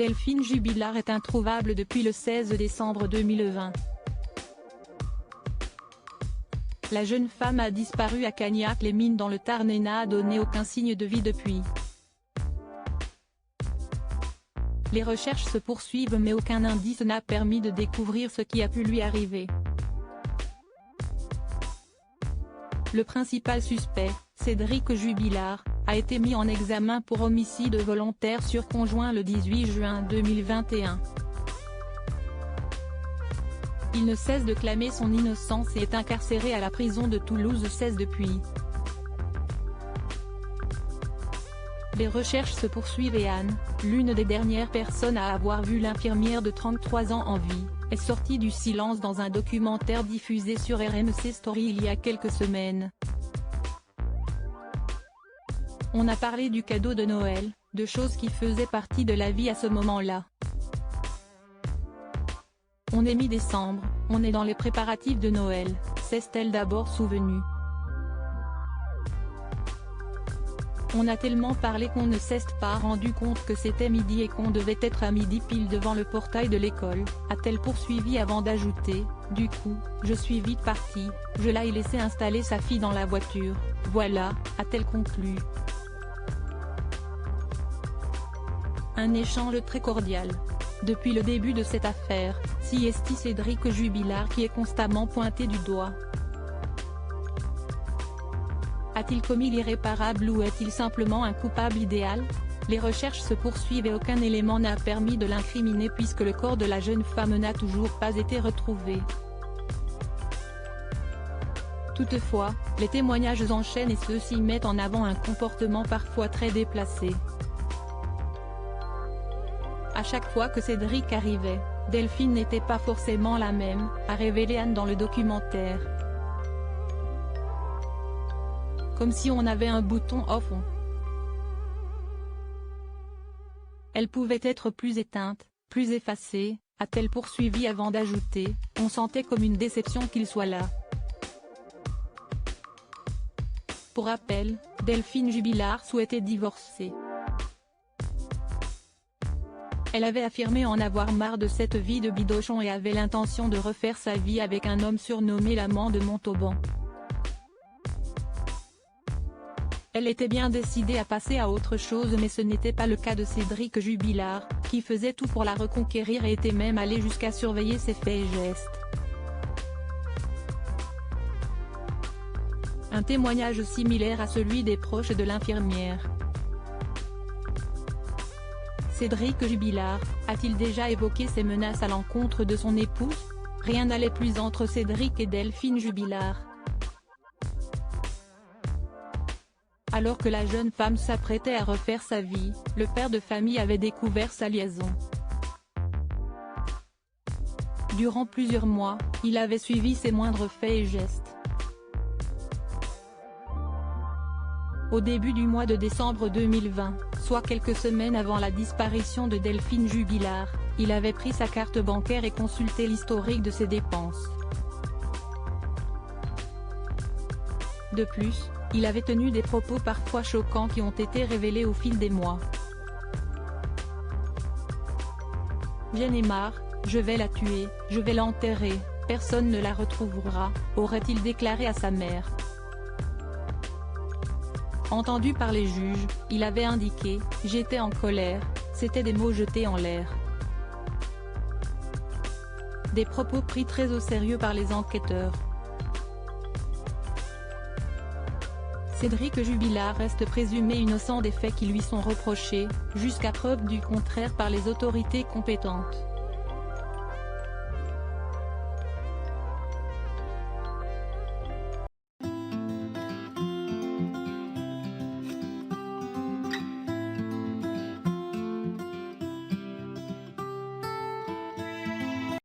Delphine Jubilard est introuvable depuis le 16 décembre 2020. La jeune femme a disparu à Cagnac-les-Mines dans le Tarn et n'a donné aucun signe de vie depuis. Les recherches se poursuivent mais aucun indice n'a permis de découvrir ce qui a pu lui arriver. Le principal suspect, Cédric Jubilard, a été mis en examen pour homicide volontaire sur conjoint le 18 juin 2021. Il ne cesse de clamer son innocence et est incarcéré à la prison de Toulouse 16 depuis. Les recherches se poursuivent et Anne, l'une des dernières personnes à avoir vu l'infirmière de 33 ans en vie, est sortie du silence dans un documentaire diffusé sur RMC Story il y a quelques semaines. On a parlé du cadeau de Noël, de choses qui faisaient partie de la vie à ce moment-là. On est mi-décembre, on est dans les préparatifs de Noël, s'est-elle d'abord souvenue. On a tellement parlé qu'on ne s'est pas rendu compte que c'était midi et qu'on devait être à midi pile devant le portail de l'école, a-t-elle poursuivi avant d'ajouter, du coup, je suis vite partie, je l'ai laissé installer sa fille dans la voiture, voilà, a-t-elle conclu. Un échange très cordial. Depuis le début de cette affaire, si est Cédric Jubilard qui est constamment pointé du doigt. A-t-il commis l'irréparable ou est-il simplement un coupable idéal? Les recherches se poursuivent et aucun élément n'a permis de l'incriminer puisque le corps de la jeune femme n'a toujours pas été retrouvé. Toutefois, les témoignages enchaînent et ceux-ci mettent en avant un comportement parfois très déplacé. À chaque fois que Cédric arrivait, Delphine n'était pas forcément la même, a révélé Anne dans le documentaire. Comme si on avait un bouton off-on. Elle pouvait être plus éteinte, plus effacée, a-t-elle poursuivi avant d'ajouter, on sentait comme une déception qu'il soit là. Pour rappel, Delphine Jubilard souhaitait divorcer. Elle avait affirmé en avoir marre de cette vie de bidochon et avait l'intention de refaire sa vie avec un homme surnommé l'amant de Montauban. Elle était bien décidée à passer à autre chose mais ce n'était pas le cas de Cédric Jubilard, qui faisait tout pour la reconquérir et était même allé jusqu'à surveiller ses faits et gestes. Un témoignage similaire à celui des proches de l'infirmière. Cédric Jubilard, a-t-il déjà évoqué ses menaces à l'encontre de son épouse? Rien n'allait plus entre Cédric et Delphine Jubilard. Alors que la jeune femme s'apprêtait à refaire sa vie, le père de famille avait découvert sa liaison. Durant plusieurs mois, il avait suivi ses moindres faits et gestes. Au début du mois de décembre 2020, soit quelques semaines avant la disparition de Delphine Jubilard, il avait pris sa carte bancaire et consulté l'historique de ses dépenses. De plus, il avait tenu des propos parfois choquants qui ont été révélés au fil des mois. J'en ai marre, je vais la tuer, je vais l'enterrer, personne ne la retrouvera, aurait-il déclaré à sa mère. Entendu par les juges, il avait indiqué « J'étais en colère », c'était des mots jetés en l'air. Des propos pris très au sérieux par les enquêteurs. Cédric Jubilard reste présumé innocent des faits qui lui sont reprochés, jusqu'à preuve du contraire par les autorités compétentes.